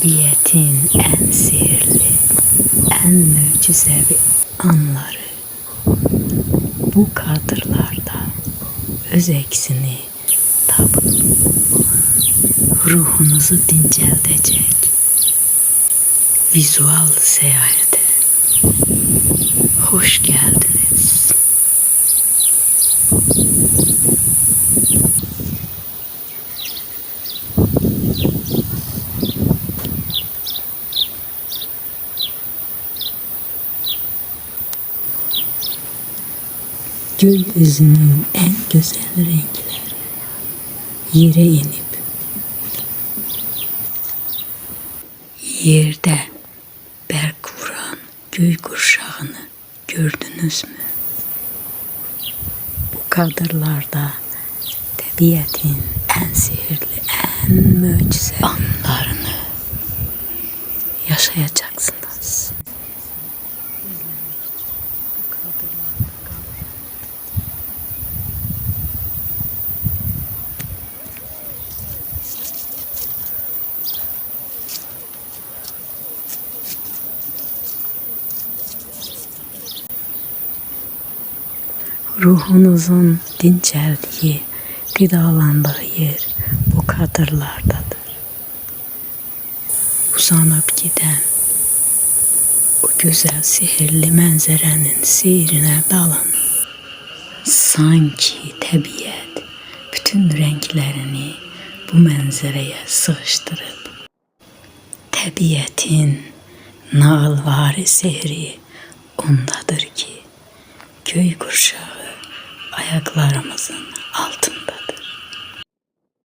Təbiətin ən sihirli, ən möcüzəvi anları bu kadrlarda öz əksini tapıb ruhunuzu dincəldəcək vizual səyahətə xoş gəldiniz. Gökyüzünün en güzel renkleri yere inip yerde berk vuran göy kuşağını gördünüz mü? Bu kadırlarda tabiatın en sihirli, en mucize anlarını yaşayacaksınız. Ruhunuzun dinçeldiği, gıdalandığı yer bu kadırlardadır. Uzanıp giden o güzel sihirli mənzərənin seyrinə dalın. Sanki təbiət bütün renklerini bu mənzərəyə sığışdırıb. Təbiətin nağılvari sehri ondadır ki, göy kuşağı ayaklarımızın altındadır.